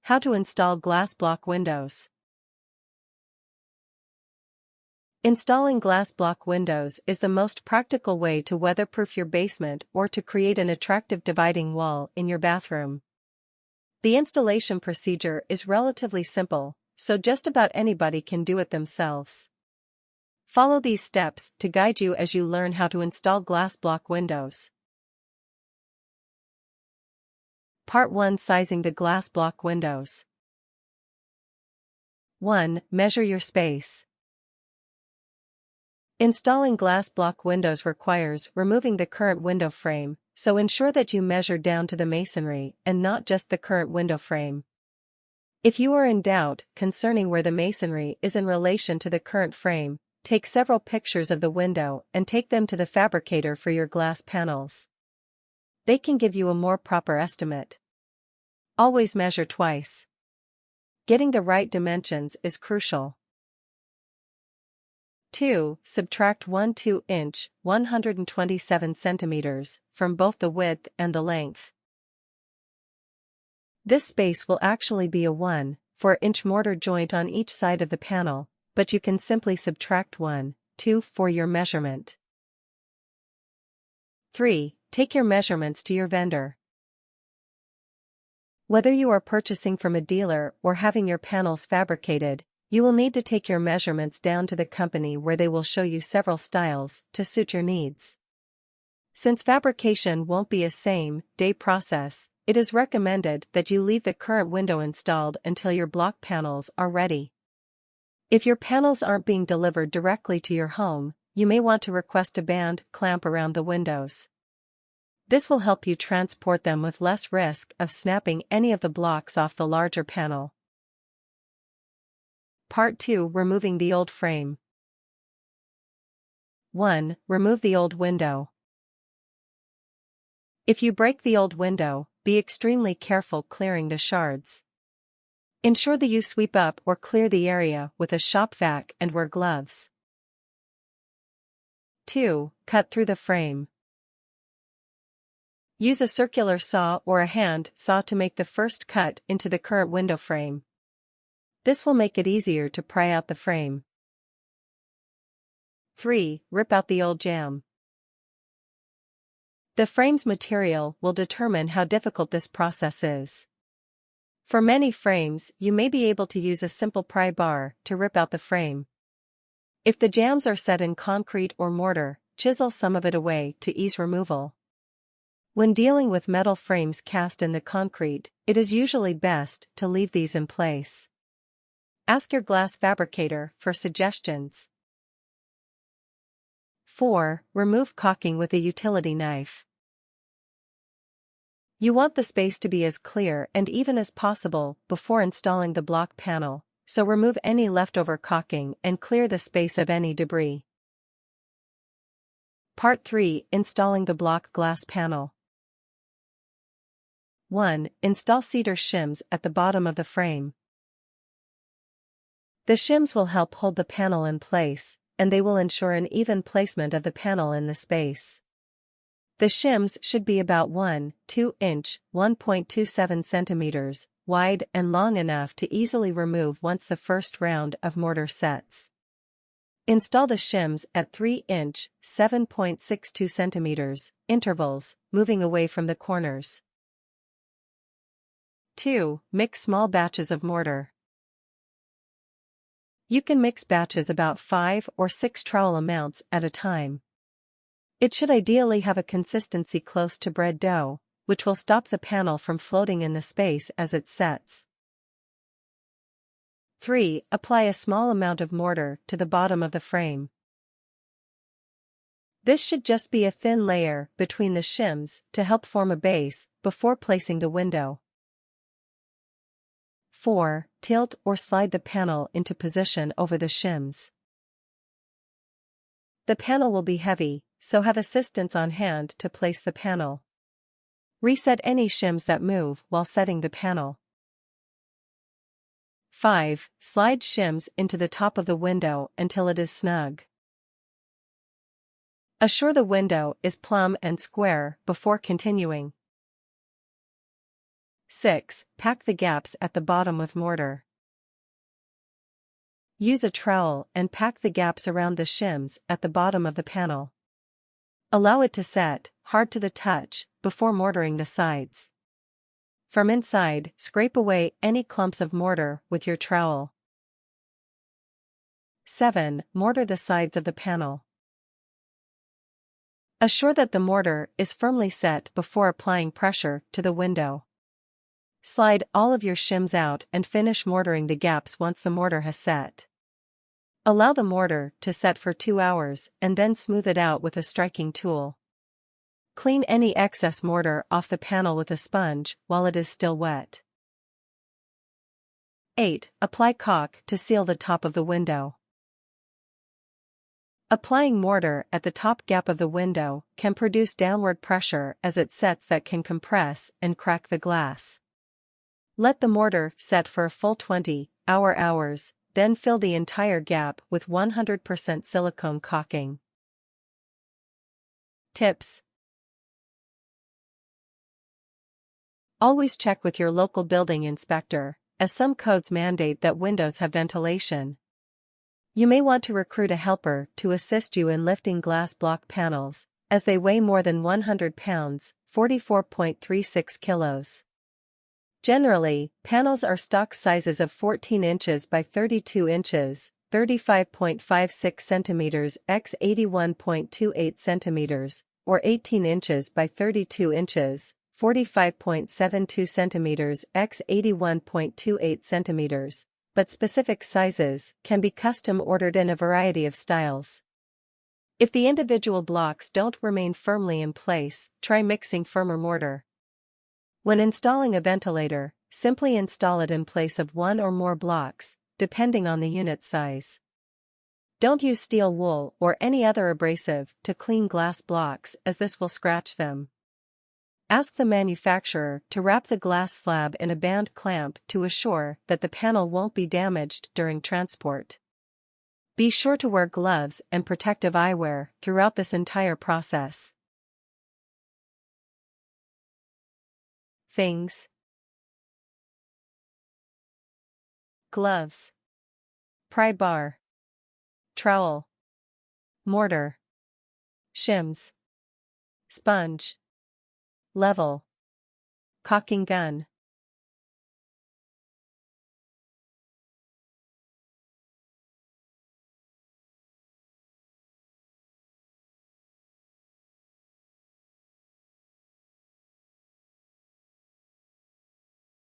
How to install glass block windows. Installing glass block windows is the most practical way to weatherproof your basement or to create an attractive dividing wall in your bathroom. The installation procedure is relatively simple, so just about anybody can do it themselves. Follow these steps to guide you as you learn how to install glass block windows. Part 1: Sizing the glass block windows. 1. Measure your space. Installing glass block windows requires removing the current window frame, so ensure that you measure down to the masonry and not just the current window frame. If you are in doubt concerning where the masonry is in relation to the current frame, take several pictures of the window and take them to the fabricator for your glass panels. They can give you a more proper estimate. Always measure twice. Getting the right dimensions is crucial. 2. Subtract 1 2-inch, 127 centimeters, from both the width and the length. This space will actually be a 1/4-inch mortar joint on each side of the panel, but you can simply subtract 1 2 for your measurement. 3. Take your measurements to your vendor. Whether you are purchasing from a dealer or having your panels fabricated, you will need to take your measurements down to the company where they will show you several styles to suit your needs. Since fabrication won't be a same-day process, it is recommended that you leave the current window installed until your block panels are ready. If your panels aren't being delivered directly to your home, you may want to request a band clamp around the windows. This will help you transport them with less risk of snapping any of the blocks off the larger panel. Part 2: Removing the old frame. 1. Remove the old window. If you break the old window, be extremely careful clearing the shards. Ensure that you sweep up or clear the area with a shop vac and wear gloves. 2. Cut through the frame. Use a circular saw or a hand saw to make the first cut into the current window frame. This will make it easier to pry out the frame. 3. Rip out the old jamb. The frame's material will determine how difficult this process is. For many frames, you may be able to use a simple pry bar to rip out the frame. If the jambs are set in concrete or mortar, chisel some of it away to ease removal. When dealing with metal frames cast in the concrete, it is usually best to leave these in place. Ask your glass fabricator for suggestions. 4. Remove caulking with a utility knife. You want the space to be as clear and even as possible before installing the block panel, so remove any leftover caulking and clear the space of any debris. Part 3: Installing the block glass panel. 1. Install cedar shims at the bottom of the frame. The shims will help hold the panel in place, and they will ensure an even placement of the panel in the space. The shims should be about 1 2-inch, 1.27 centimeters, wide and long enough to easily remove once the first round of mortar sets. Install the shims at 3-inch, 7.62 centimeters, intervals, moving away from the corners. 2. Mix small batches of mortar. You can mix batches about 5 or 6 trowel amounts at a time. It should ideally have a consistency close to bread dough, which will stop the panel from floating in the space as it sets. 3. Apply a small amount of mortar to the bottom of the frame. This should just be a thin layer between the shims to help form a base before placing the window. 4. Tilt or slide the panel into position over the shims. The panel will be heavy, so have assistance on hand to place the panel. Reset any shims that move while setting the panel. 5. Slide shims into the top of the window until it is snug. Assure the window is plumb and square before continuing. 6. Pack the gaps at the bottom with mortar. Use a trowel and pack the gaps around the shims at the bottom of the panel. Allow it to set, hard to the touch, before mortaring the sides. From inside, scrape away any clumps of mortar with your trowel. 7. Mortar the sides of the panel. Assure that the mortar is firmly set before applying pressure to the window. Slide all of your shims out and finish mortaring the gaps once the mortar has set. Allow the mortar to set for 2 hours and then smooth it out with a striking tool. Clean any excess mortar off the panel with a sponge while it is still wet. 8. Apply caulk to seal the top of the window. Applying mortar at the top gap of the window can produce downward pressure as it sets that can compress and crack the glass. Let the mortar set for a full 20 hours, then fill the entire gap with 100% silicone caulking. Tips. Always check with your local building inspector, as some codes mandate that windows have ventilation. You may want to recruit a helper to assist you in lifting glass block panels, as they weigh more than 100 pounds, 44.36 kilos. Generally, panels are stock sizes of 14 inches by 32 inches, 35.56 centimeters x 81.28 centimeters, or 18 inches by 32 inches, 45.72 centimeters x 81.28 centimeters, but specific sizes can be custom ordered in a variety of styles. If the individual blocks don't remain firmly in place, try mixing firmer mortar. When installing a ventilator, simply install it in place of one or more blocks, depending on the unit size. Don't use steel wool or any other abrasive to clean glass blocks, as this will scratch them. Ask the manufacturer to wrap the glass slab in a band clamp to assure that the panel won't be damaged during transport. Be sure to wear gloves and protective eyewear throughout this entire process. Things. Gloves. Pry bar. Trowel. Mortar. Shims. Sponge. Level. Caulking gun.